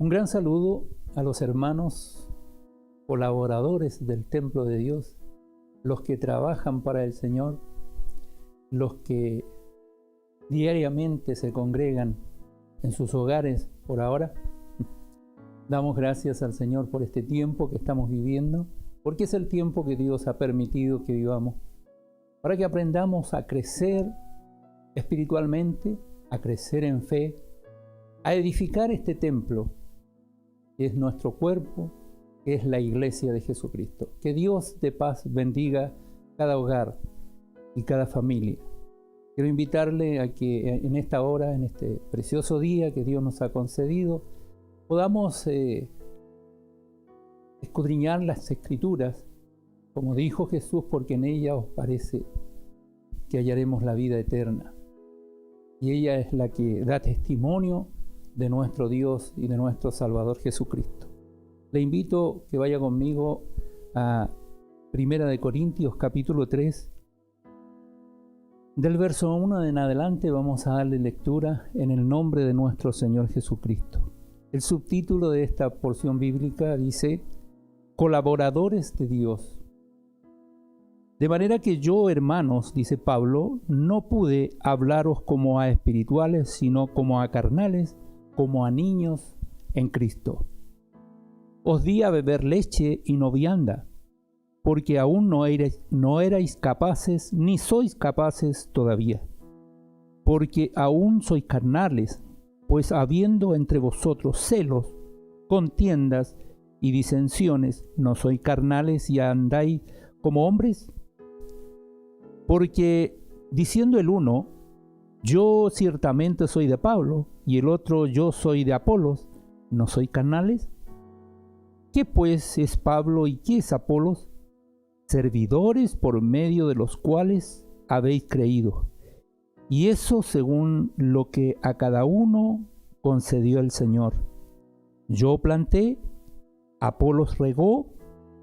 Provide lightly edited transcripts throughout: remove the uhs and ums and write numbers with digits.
Un gran saludo a los hermanos colaboradores del templo de Dios, los que trabajan para el Señor, los que diariamente se congregan en sus hogares por ahora. Damos gracias al Señor por este tiempo que estamos viviendo, porque es el tiempo que Dios ha permitido que vivamos, para que aprendamos a crecer espiritualmente, a crecer en fe, a edificar este templo, que es nuestro cuerpo, que es la iglesia de Jesucristo. Que Dios de paz bendiga cada hogar y cada familia. Quiero invitarle a que en esta hora, en este precioso día que Dios nos ha concedido, podamos escudriñar las Escrituras, como dijo Jesús, porque en ella os parece que hallaremos la vida eterna. Y ella es la que da testimonio de nuestro Dios y de nuestro Salvador Jesucristo. Le invito que vaya conmigo a 1 Corintios capítulo 3. Del verso 1 en adelante vamos a darle lectura en el nombre de nuestro Señor Jesucristo. El subtítulo de esta porción bíblica dice: Colaboradores de Dios. De manera que yo, hermanos, dice Pablo, no pude hablaros como a espirituales, sino como a carnales, como a niños en Cristo. Os di a beber leche y no vianda, porque aún no erais capaces, ni sois capaces todavía, porque aún sois carnales, pues habiendo entre vosotros celos, contiendas y disensiones, ¿no sois carnales y andáis como hombres? Porque diciendo el uno, yo ciertamente soy de Pablo, y el otro, yo soy de Apolos, ¿no sois carnales? ¿Qué pues es Pablo y qué es Apolos? Servidores por medio de los cuales habéis creído, y eso según lo que a cada uno concedió el Señor. Yo planté, Apolos regó,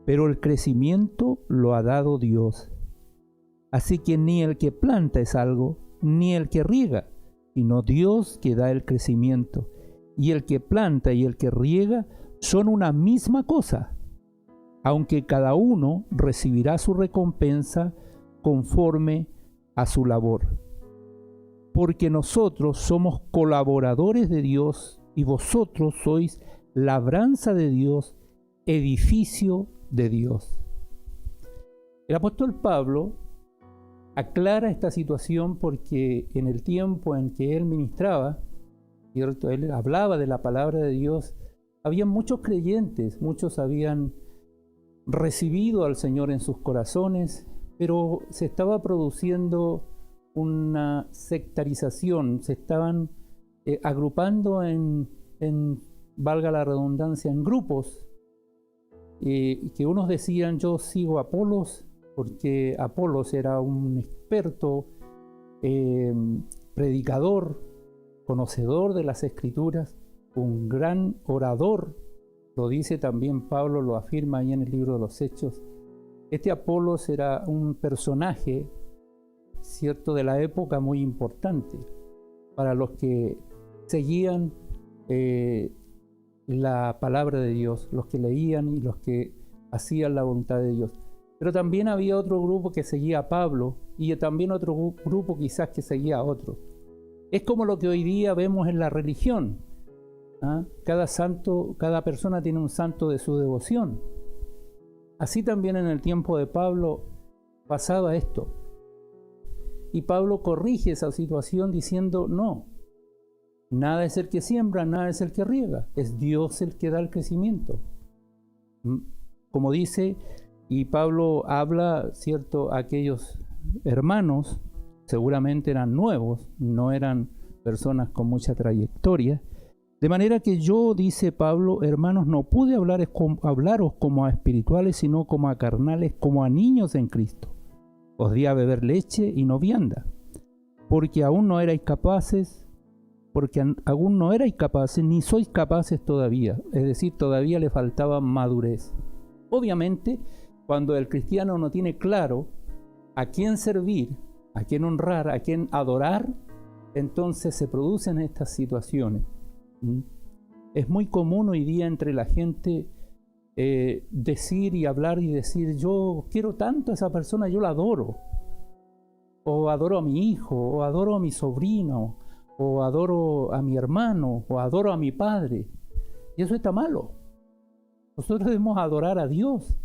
pero el crecimiento lo ha dado Dios. Así que ni el que planta es algo, ni el que riega, sino Dios que da el crecimiento. Y el que planta y el que riega son una misma cosa, aunque cada uno recibirá su recompensa conforme a su labor. Porque nosotros somos colaboradores de Dios y vosotros sois labranza de Dios, edificio de Dios. El apóstol Pablo aclara esta situación porque en el tiempo en que él ministraba, ¿cierto?, él hablaba de la palabra de Dios, había muchos creyentes, muchos habían recibido al Señor en sus corazones, pero se estaba produciendo una sectarización, se estaban agrupando en, valga la redundancia, en grupos, que unos decían: yo sigo a Apolos, porque Apolos era un experto predicador, conocedor de las Escrituras, un gran orador. Lo dice también Pablo, lo afirma ahí en el libro de los Hechos. Este Apolos era un personaje, cierto, de la época muy importante para los que seguían la palabra de Dios, los que leían y los que hacían la voluntad de Dios. Pero también había otro grupo que seguía a Pablo y también otro grupo quizás que seguía a otro. Es como lo que hoy día vemos en la religión. Cada santo, cada persona tiene un santo de su devoción. Así también en el tiempo de Pablo pasaba esto. Y Pablo corrige esa situación diciendo: no, nada es el que siembra, nada es el que riega, es Dios el que da el crecimiento. Como dice, y Pablo habla, cierto, a aquellos hermanos, seguramente eran nuevos, no eran personas con mucha trayectoria. De manera que yo, dice Pablo, hermanos, no pude hablaros como a espirituales, sino como a carnales, como a niños en Cristo. Os di a beber leche y no vianda, porque aún no erais capaces, ni sois capaces todavía. Es decir, todavía le faltaba madurez. Obviamente, cuando el cristiano no tiene claro a quién servir, a quién honrar, a quién adorar, entonces se producen estas situaciones. Es muy común hoy día entre la gente decir y hablar y decir, yo quiero tanto a esa persona, yo la adoro. O adoro a mi hijo, o adoro a mi sobrino, o adoro a mi hermano, o adoro a mi padre. Y eso está malo. Nosotros debemos adorar a Dios.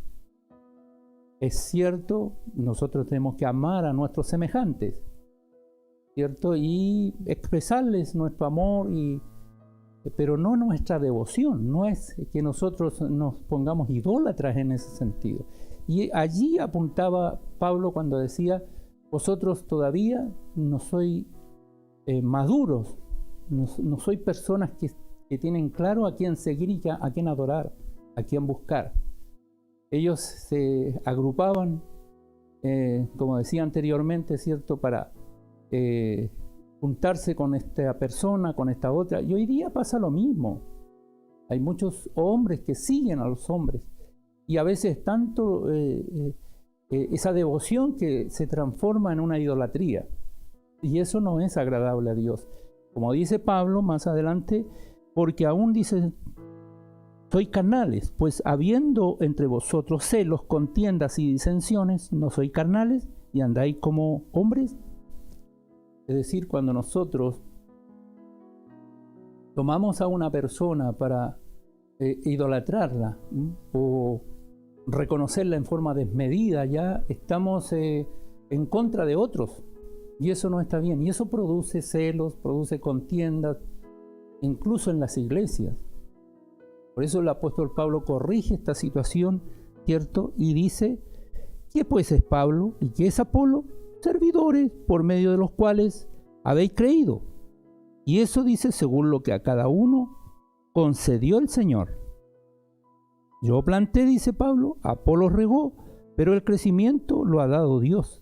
Es cierto, nosotros tenemos que amar a nuestros semejantes, ¿cierto? Y expresarles nuestro amor, pero no nuestra devoción. No es que nosotros nos pongamos idólatras en ese sentido. Y allí apuntaba Pablo cuando decía, vosotros todavía no sois maduros, no sois personas que tienen claro a quién seguir y a quién adorar, a quién buscar. Ellos se agrupaban, como decía anteriormente, ¿cierto?, para juntarse con esta persona, con esta otra. Y hoy día pasa lo mismo. Hay muchos hombres que siguen a los hombres. Y a veces tanto esa devoción que se transforma en una idolatría. Y eso no es agradable a Dios. Como dice Pablo más adelante, porque aún dice, sois carnales, pues habiendo entre vosotros celos, contiendas y disensiones, ¿no sois carnales y andáis como hombres? Es decir, cuando nosotros tomamos a una persona para idolatrarla o reconocerla en forma desmedida, ya estamos en contra de otros. Y eso no está bien. Y eso produce celos, produce contiendas, incluso en las iglesias. Por eso el apóstol Pablo corrige esta situación, ¿cierto? Y dice, ¿qué pues es Pablo y qué es Apolo? Servidores por medio de los cuales habéis creído. Y eso dice según lo que a cada uno concedió el Señor. Yo planté, dice Pablo, Apolo regó, pero el crecimiento lo ha dado Dios.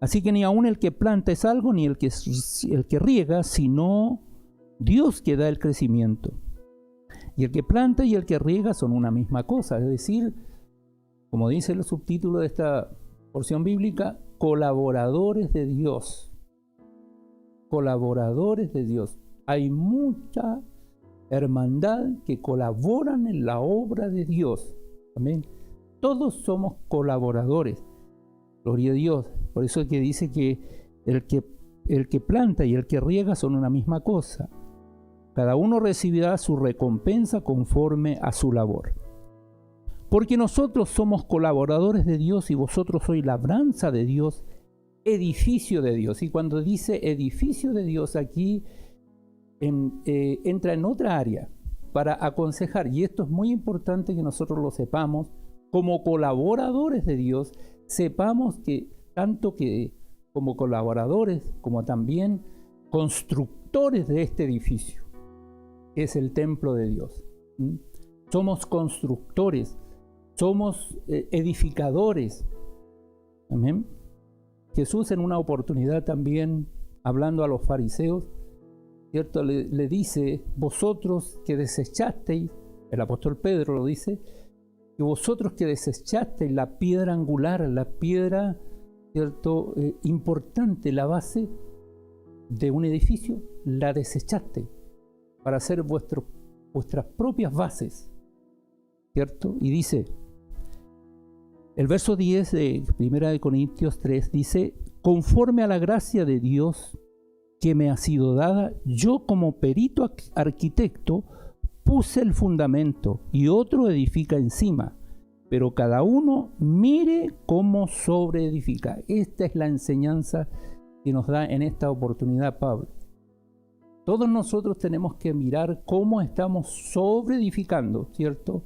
Así que ni aun el que planta es algo, ni el que riega, sino Dios que da el crecimiento. Y el que planta y el que riega son una misma cosa, es decir, como dice el subtítulo de esta porción bíblica, colaboradores de Dios. Colaboradores de Dios. Hay mucha hermandad que colaboran en la obra de Dios. Amén. Todos somos colaboradores. Gloria a Dios. Por eso es que dice que el que planta y el que riega son una misma cosa. Cada uno recibirá su recompensa conforme a su labor. Porque nosotros somos colaboradores de Dios y vosotros sois labranza de Dios, edificio de Dios. Y cuando dice edificio de Dios aquí entra en otra área para aconsejar. Y esto es muy importante que nosotros lo sepamos. Como colaboradores de Dios, sepamos que tanto que como colaboradores, como también constructores de este edificio, que es el templo de Dios. Somos constructores, somos edificadores. Amén. Jesús en una oportunidad también, hablando a los fariseos, ¿cierto? Le dice, vosotros que desechasteis, el apóstol Pedro lo dice, que vosotros que desechasteis la piedra angular, la piedra, ¿cierto?, importante, la base de un edificio, la desechasteis para hacer vuestras propias bases, ¿cierto? Y dice, el verso 10 de 1 Corintios 3 dice, conforme a la gracia de Dios que me ha sido dada, yo como perito arquitecto puse el fundamento y otro edifica encima, pero cada uno mire cómo sobreedifica. Esta es la enseñanza que nos da en esta oportunidad Pablo. Todos nosotros tenemos que mirar cómo estamos sobreedificando, ¿cierto?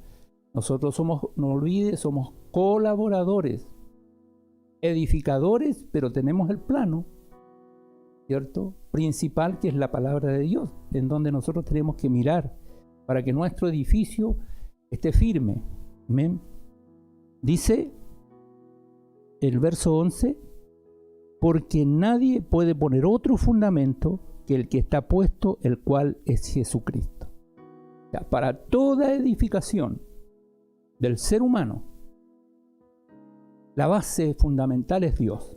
Nosotros somos, no olvides, somos colaboradores, edificadores, pero tenemos el plano, ¿cierto?, principal, que es la palabra de Dios, en donde nosotros tenemos que mirar para que nuestro edificio esté firme. Amén. Dice el verso 11, porque nadie puede poner otro fundamento que el que está puesto, el cual es Jesucristo. O sea, para toda edificación del ser humano, la base fundamental es Dios.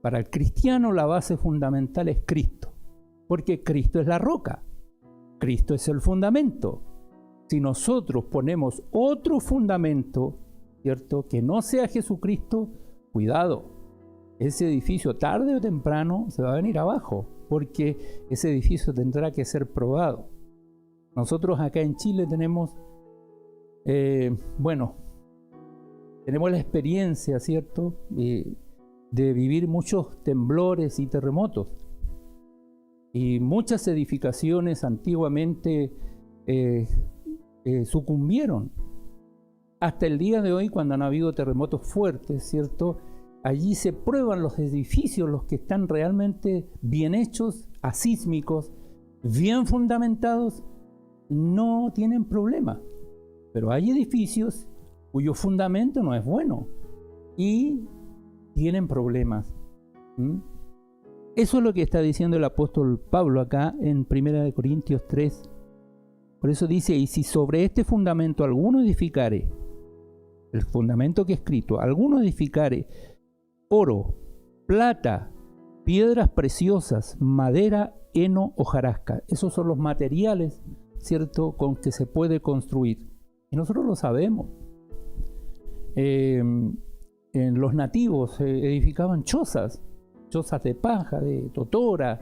Para el cristiano la base fundamental es Cristo, porque Cristo es la roca. Cristo es el fundamento. Si nosotros ponemos otro fundamento, ¿cierto?, que no sea Jesucristo, cuidado, ese edificio tarde o temprano se va a venir abajo, porque ese edificio tendrá que ser probado. Nosotros acá en Chile tenemos, tenemos la experiencia, ¿cierto?, de vivir muchos temblores y terremotos. Y muchas edificaciones antiguamente sucumbieron. Hasta el día de hoy, cuando han habido terremotos fuertes, ¿cierto?, allí se prueban los edificios, los que están realmente bien hechos, asísmicos, bien fundamentados, no tienen problema. Pero hay edificios cuyo fundamento no es bueno y tienen problemas. Eso es lo que está diciendo el apóstol Pablo acá en 1 Corintios 3. Por eso dice, y si sobre este fundamento alguno edificare, el fundamento que he escrito, alguno edificare oro, plata, piedras preciosas, madera, heno, hojarasca. Esos son los materiales, ¿cierto?, con que se puede construir. Y nosotros lo sabemos. Los nativos edificaban chozas de paja, de totora,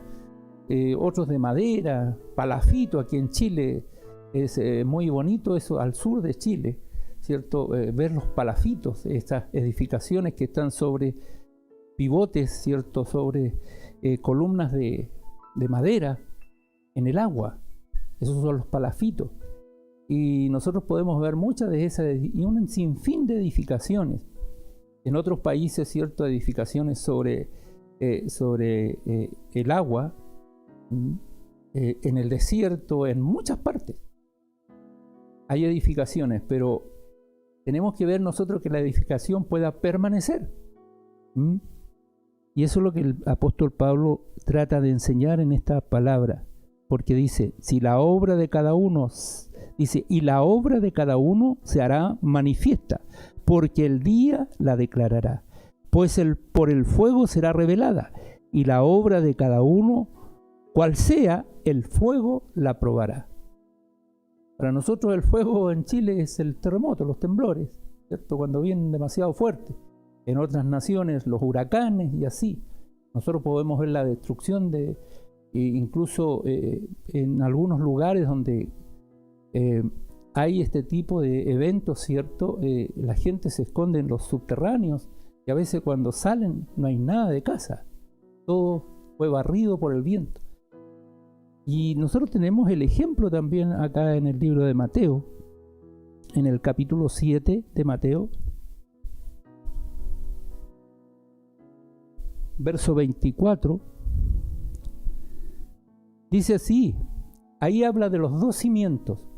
otros de madera, palafito. Aquí en Chile es muy bonito eso, al sur de Chile, ¿cierto? Ver los palafitos, estas edificaciones que están sobre pivotes, ¿cierto?, sobre columnas de madera en el agua. Esos son los palafitos. Y nosotros podemos ver muchas de esas y un sinfín de edificaciones. En otros países, ¿cierto?, edificaciones sobre el agua, en el desierto, en muchas partes. Hay edificaciones, pero tenemos que ver nosotros que la edificación pueda permanecer. Y eso es lo que el apóstol Pablo trata de enseñar en esta palabra, porque dice, y la obra de cada uno se hará manifiesta, porque el día la declarará, pues por el fuego será revelada, y la obra de cada uno, cual sea, el fuego la probará. Para nosotros el fuego en Chile es el terremoto, los temblores, ¿cierto?, cuando vienen demasiado fuertes. En otras naciones los huracanes y así. Nosotros podemos ver la destrucción de, incluso en algunos lugares donde hay este tipo de eventos, ¿cierto? La gente se esconde en los subterráneos y a veces cuando salen no hay nada de casa. Todo fue barrido por el viento. Y nosotros tenemos el ejemplo también acá en el libro de Mateo, en el capítulo 7 de Mateo, verso 24, dice así, ahí habla de los dos cimientos.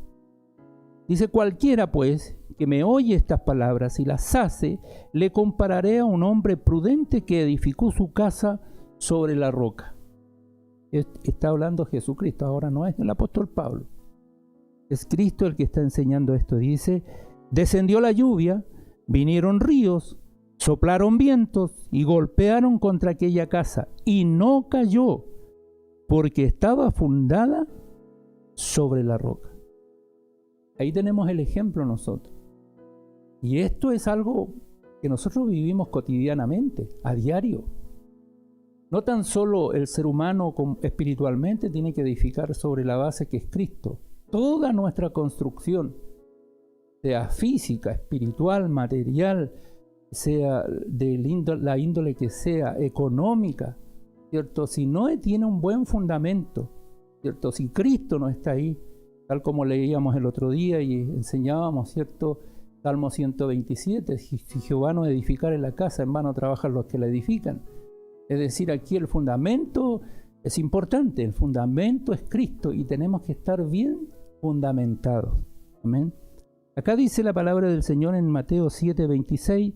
Dice, cualquiera pues que me oye estas palabras y las hace, le compararé a un hombre prudente que edificó su casa sobre la roca. Está hablando Jesucristo, ahora no es el apóstol Pablo. Es Cristo el que está enseñando esto. Dice, descendió la lluvia, vinieron ríos, soplaron vientos y golpearon contra aquella casa, y no cayó, porque estaba fundada sobre la roca. Ahí tenemos el ejemplo nosotros. Y esto es algo que nosotros vivimos cotidianamente, a diario. No tan solo el ser humano espiritualmente tiene que edificar sobre la base que es Cristo. Toda nuestra construcción, sea física, espiritual, material, sea de la índole que sea, económica, ¿cierto? Si no tiene un buen fundamento, ¿cierto? Si Cristo no está ahí, tal como leíamos el otro día y enseñábamos, ¿cierto? Salmo 127, si Jehová no edificare la casa, en vano trabajan los que la edifican. Es decir, aquí el fundamento es importante, el fundamento es Cristo y tenemos que estar bien fundamentados. Amén. Acá dice la palabra del Señor en Mateo 7:26,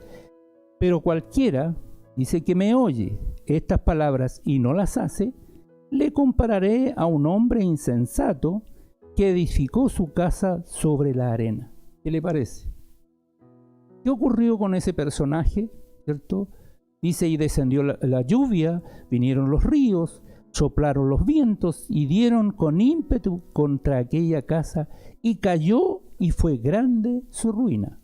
pero cualquiera, dice, que me oye estas palabras y no las hace, le compararé a un hombre insensato que edificó su casa sobre la arena. ¿Qué le parece? ¿Qué ocurrió con ese personaje? ¿Cierto? Dice, y descendió la lluvia, vinieron los ríos, Soplaron los vientos y dieron con ímpetu contra aquella casa, y cayó y fue grande su ruina.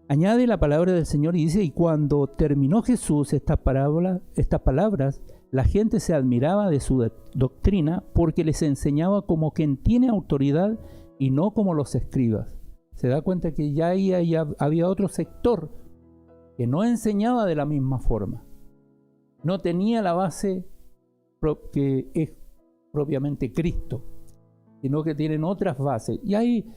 Añade la palabra del Señor y dice: y cuando terminó Jesús estas palabras, la gente se admiraba de su doctrina, porque les enseñaba como quien tiene autoridad y no como los escribas. Se da cuenta que ya ahí había otro sector que no enseñaba de la misma forma. No tenía la base que es propiamente Cristo, sino que tienen otras bases. Y hay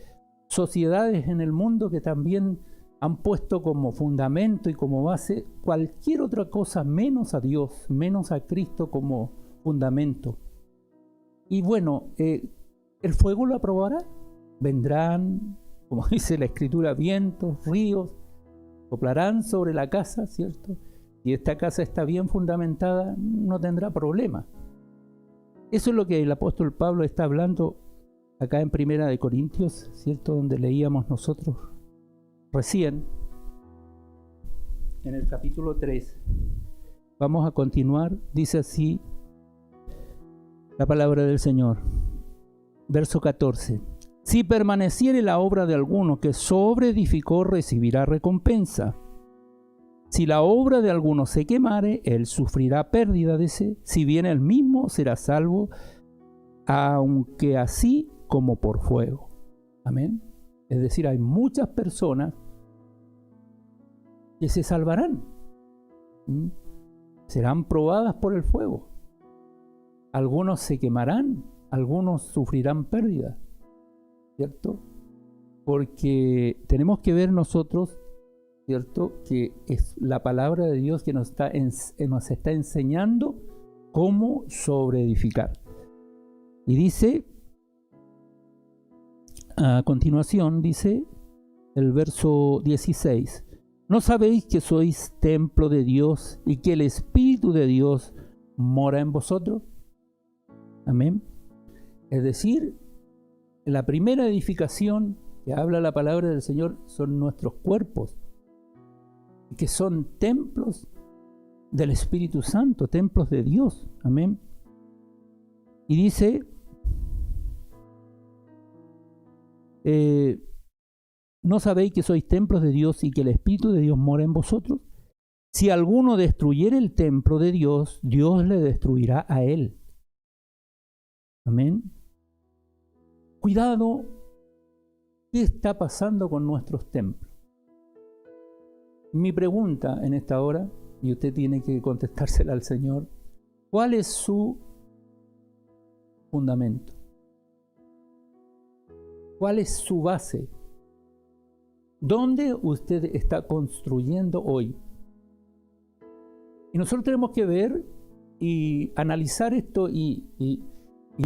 sociedades en el mundo que también han puesto como fundamento y como base cualquier otra cosa menos a Dios, menos a Cristo como fundamento. Y bueno, el fuego lo aprobará. Vendrán, como dice la Escritura, vientos, ríos, soplarán sobre la casa, ¿cierto? Y esta casa está bien fundamentada, no tendrá problema. Eso es lo que el apóstol Pablo está hablando acá en Primera de Corintios, ¿cierto? Donde leíamos nosotros recién, en el capítulo 3. Vamos a continuar, dice así la palabra del Señor. Verso 14. Si permaneciere la obra de alguno que sobreedificó, recibirá recompensa. Si la obra de alguno se quemare, él sufrirá pérdida, dice, si bien él mismo será salvo, aunque así como por fuego. Amén. Es decir, hay muchas personas que se salvarán. Serán probadas por el fuego. Algunos se quemarán, algunos sufrirán pérdida, ¿cierto? Porque tenemos que ver nosotros, ¿cierto?, que es la palabra de Dios que nos está enseñando cómo sobreedificar. Y dice, a continuación, dice el verso 16, ¿no sabéis que sois templo de Dios y que el Espíritu de Dios mora en vosotros? Amén. Es decir, la primera edificación que habla la palabra del Señor son nuestros cuerpos, que son templos del Espíritu Santo, templos de Dios. Amén. Y dice, ¿no sabéis que sois templos de Dios y que el Espíritu de Dios mora en vosotros? Si alguno destruyere el templo de Dios, Dios le destruirá a él. Amén. Cuidado, ¿qué está pasando con nuestros templos? Mi pregunta en esta hora, y usted tiene que contestársela al Señor, ¿cuál es su fundamento? ¿Cuál es su base? ¿Dónde usted está construyendo hoy? Y nosotros tenemos que ver y analizar esto y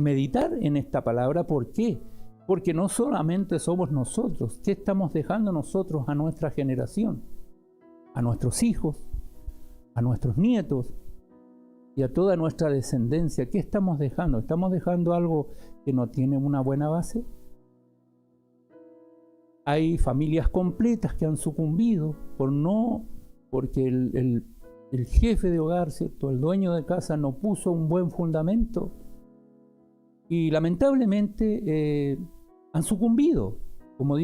meditar en esta palabra. ¿Por qué? Porque no solamente somos nosotros. ¿Qué estamos dejando nosotros a nuestra generación? A nuestros hijos, a nuestros nietos y a toda nuestra descendencia. ¿Qué estamos dejando? ¿Estamos dejando algo que no tiene una buena base? Hay familias completas que han sucumbido porque el jefe de hogar, ¿cierto?, el dueño de casa no puso un buen fundamento y lamentablemente han sucumbido, como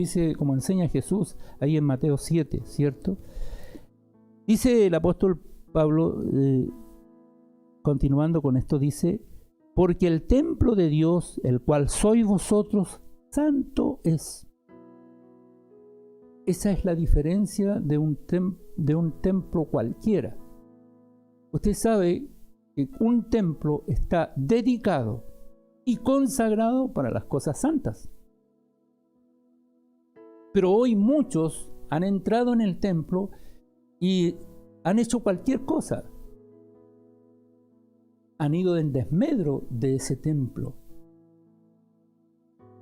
enseña Jesús ahí en Mateo 7, ¿cierto? Dice el apóstol Pablo, continuando con esto, dice, porque el templo de Dios, el cual sois vosotros, santo es. Esa es la diferencia de un templo cualquiera. Usted sabe que un templo está dedicado y consagrado para las cosas santas. Pero hoy muchos han entrado en el templo y han hecho cualquier cosa. Han ido en desmedro de ese templo.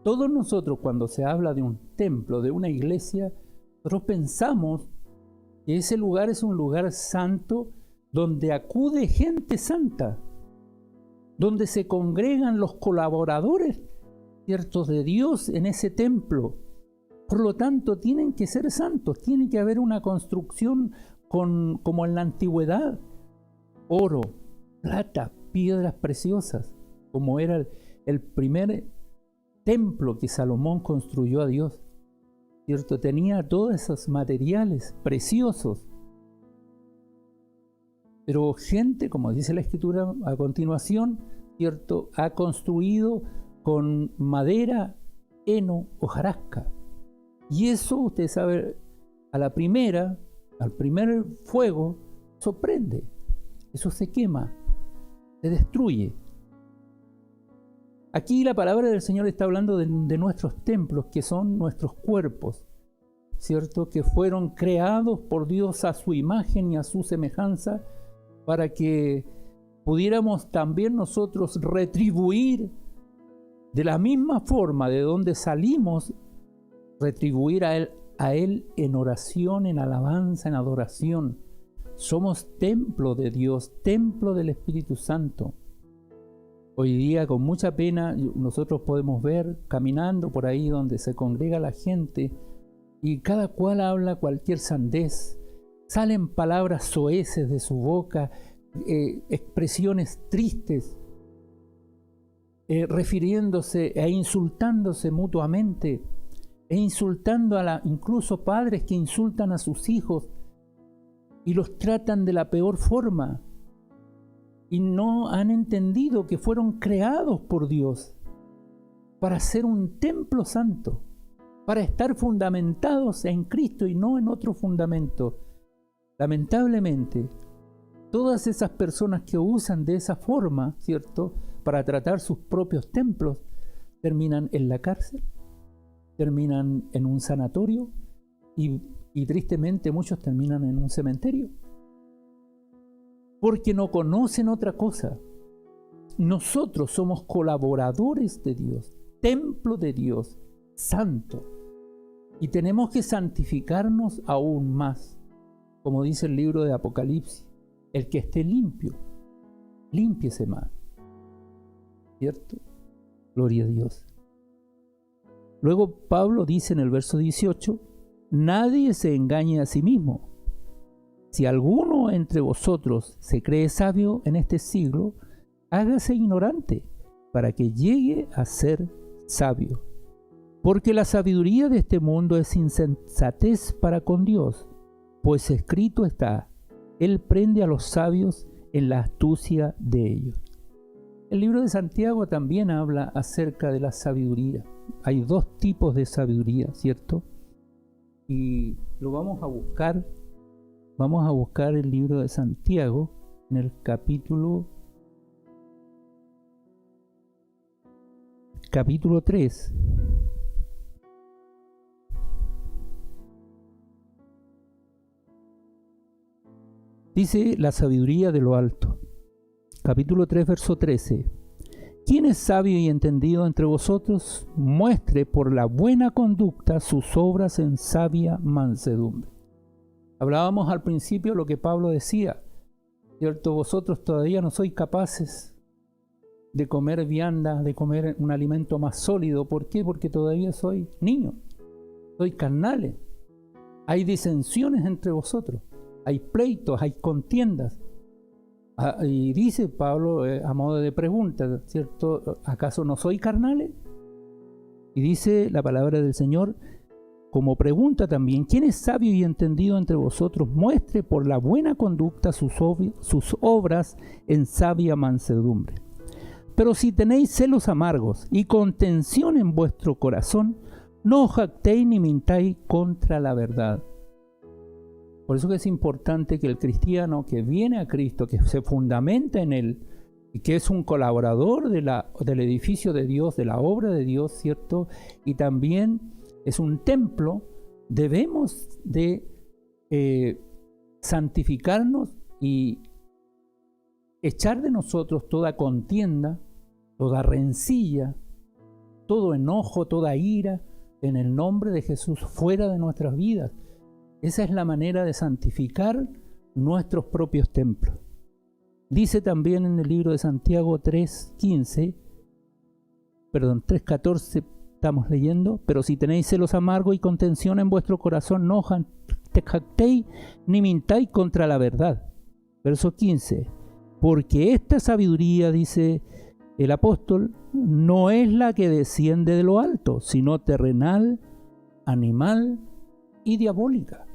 Todos nosotros, cuando se habla de un templo, de una iglesia, nosotros pensamos que ese lugar es un lugar santo donde acude gente santa, donde se congregan los colaboradores, ¿ciertos?, de Dios en ese templo. Por lo tanto, tienen que ser santos, tiene que haber una construcción como en la antigüedad, oro, plata, piedras preciosas, como era el primer templo que Salomón construyó a Dios, ¿cierto? Tenía todos esos materiales preciosos. Pero gente, como dice la Escritura a continuación, ¿cierto?, ha construido con madera, heno, hojarasca. Y eso, usted sabe, al primer fuego, eso prende, eso se quema, se destruye. Aquí la palabra del Señor está hablando de nuestros templos, que son nuestros cuerpos, ¿cierto?, que fueron creados por Dios a su imagen y a su semejanza, para que pudiéramos también nosotros retribuir de la misma forma de donde salimos, retribuir a Él en oración, en alabanza, en adoración. Somos templo de Dios, templo del Espíritu Santo. Hoy día, con mucha pena, nosotros podemos ver caminando por ahí donde se congrega la gente y cada cual habla cualquier sandez. Salen palabras soeces de su boca, expresiones tristes, refiriéndose e insultándose mutuamente, e insultando incluso padres que insultan a sus hijos y los tratan de la peor forma, y no han entendido que fueron creados por Dios para ser un templo santo, para estar fundamentados en Cristo y no en otro fundamento. Lamentablemente, todas esas personas que usan de esa forma, ¿cierto?, para tratar sus propios templos, terminan en la cárcel, terminan en un sanatorio y tristemente muchos terminan en un cementerio. Porque no conocen otra cosa. Nosotros somos colaboradores de Dios, templo de Dios, santo. Y tenemos que santificarnos aún más. Como dice el libro de Apocalipsis, el que esté limpio, límpiese más. ¿Cierto? Gloria a Dios. Luego Pablo dice en el verso 18, nadie se engañe a sí mismo. Si alguno entre vosotros se cree sabio en este siglo, hágase ignorante, para que llegue a ser sabio. Porque la sabiduría de este mundo es insensatez para con Dios, pues escrito está, Él prende a los sabios en la astucia de ellos. El libro de Santiago también habla acerca de la sabiduría. Hay dos tipos de sabiduría, ¿cierto? Y lo vamos a buscar. Vamos a buscar el libro de Santiago en el capítulo 3. Dice la sabiduría de lo alto. Capítulo 3, verso 13. ¿Quién es sabio y entendido entre vosotros? Muestre por la buena conducta sus obras en sabia mansedumbre. Hablábamos al principio lo que Pablo decía, ¿cierto? Vosotros todavía no sois capaces de comer vianda, de comer un alimento más sólido. ¿Por qué? Porque todavía sois niños, sois carnales. Hay disensiones entre vosotros, hay pleitos, hay contiendas. Y dice Pablo a modo de pregunta, ¿cierto? ¿Acaso no sois carnales? Y dice la palabra del Señor, como pregunta también, ¿quién es sabio y entendido entre vosotros? Muestre por la buena conducta sus obras en sabia mansedumbre. Pero si tenéis celos amargos y contención en vuestro corazón, no os jactéis ni mintáis contra la verdad. Por eso que es importante que el cristiano que viene a Cristo, que se fundamenta en Él, y que es un colaborador del edificio de Dios, de la obra de Dios, ¿cierto? Y también es un templo, debemos de santificarnos y echar de nosotros toda contienda, toda rencilla, todo enojo, toda ira, en el nombre de Jesús, fuera de nuestras vidas. Esa es la manera de santificar nuestros propios templos. Dice también en el libro de Santiago 3:14, estamos leyendo, pero si tenéis celos amargos y contención en vuestro corazón, no te jactéis ni mintáis contra la verdad. Verso 15, porque esta sabiduría, dice el apóstol, no es la que desciende de lo alto, sino terrenal, animal y diabólica.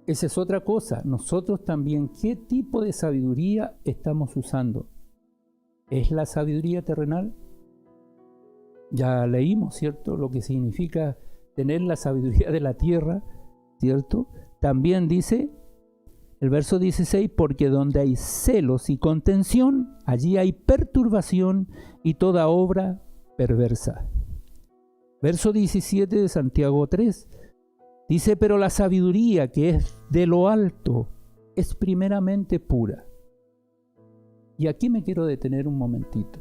Esa es otra cosa. Nosotros también, ¿qué tipo de sabiduría estamos usando? ¿Es la sabiduría terrenal? Ya leímos, ¿cierto?, lo que significa tener la sabiduría de la tierra, ¿cierto? También dice el verso 16, porque donde hay celos y contención, allí hay perturbación y toda obra perversa. Verso 17 de Santiago 3, dice, pero la sabiduría que es de lo alto es primeramente pura. Y aquí me quiero detener un momentito.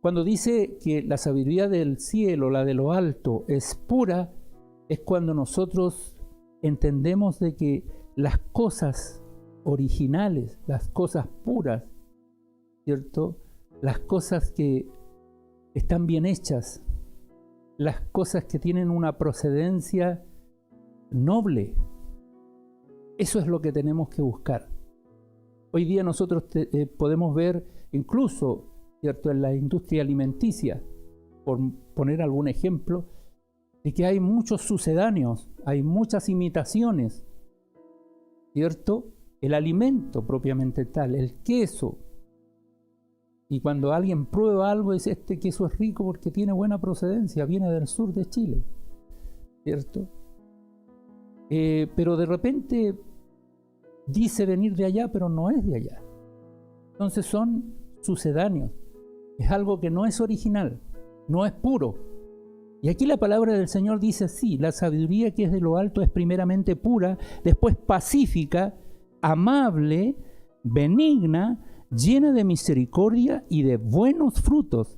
Cuando dice que la sabiduría del cielo, la de lo alto, es pura, es cuando nosotros entendemos de que las cosas originales, las cosas puras, ¿cierto?, las cosas que están bien hechas, las cosas que tienen una procedencia noble, eso es lo que tenemos que buscar. Hoy día nosotros podemos ver incluso, ¿cierto?, en la industria alimenticia, por poner algún ejemplo, de que hay muchos sucedáneos, hay muchas imitaciones, ¿cierto? El alimento propiamente tal, el queso. Y cuando alguien prueba algo, dice, este queso es rico porque tiene buena procedencia, viene del sur de Chile, ¿cierto? Pero de repente dice venir de allá, pero no es de allá. Entonces son sucedáneos. Es algo que no es original, no es puro. Y aquí la palabra del Señor dice así: la sabiduría que es de lo alto es primeramente pura, después pacífica, amable, benigna, llena de misericordia y de buenos frutos,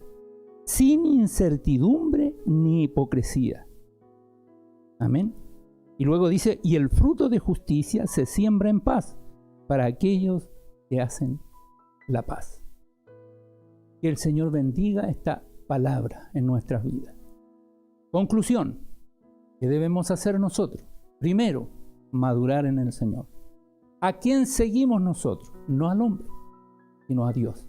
sin incertidumbre ni hipocresía. Amén. Y luego dice, y el fruto de justicia se siembra en paz para aquellos que hacen la paz. Que el Señor bendiga esta palabra en nuestras vidas. Conclusión, ¿qué debemos hacer nosotros? Primero, madurar en el Señor. ¿A quién seguimos nosotros? No al hombre, sino a Dios.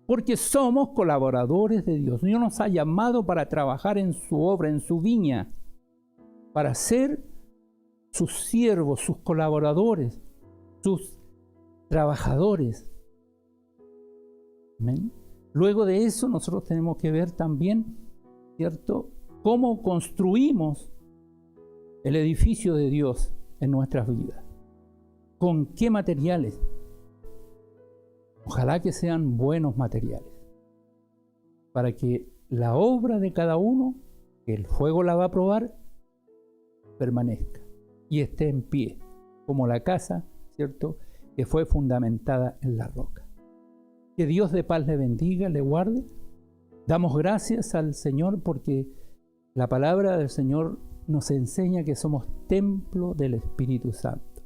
Porque somos colaboradores de Dios. Dios nos ha llamado para trabajar en su obra, en su viña, para ser sus siervos, sus colaboradores, sus trabajadores. ¿Amén? Luego de eso nosotros tenemos que ver también, ¿cierto?, cómo construimos el edificio de Dios en nuestras vidas. ¿Con qué materiales? Ojalá que sean buenos materiales, para que la obra de cada uno, que el fuego la va a probar, permanezca y esté en pie, como la casa, ¿cierto?, que fue fundamentada en la roca. Que Dios de paz le bendiga, le guarde. Damos gracias al Señor porque la palabra del Señor nos enseña que somos templo del Espíritu Santo.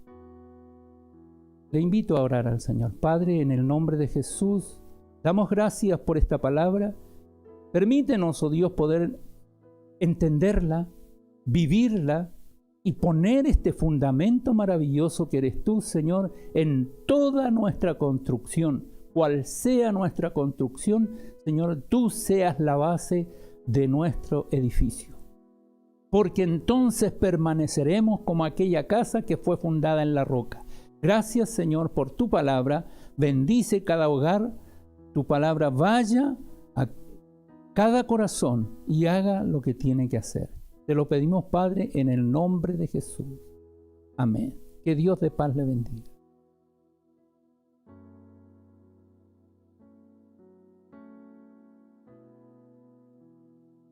Le invito a orar al Señor. Padre, en el nombre de Jesús, damos gracias por esta palabra. Permítenos, oh Dios, poder entenderla, vivirla y poner este fundamento maravilloso que eres tú, Señor, en toda nuestra construcción. Cual sea nuestra construcción, Señor, tú seas la base de nuestro edificio. Porque entonces permaneceremos como aquella casa que fue fundada en la roca. Gracias, Señor, por tu palabra. Bendice cada hogar. Tu palabra vaya a cada corazón y haga lo que tiene que hacer. Te lo pedimos, Padre, en el nombre de Jesús. Amén. Que Dios de paz le bendiga.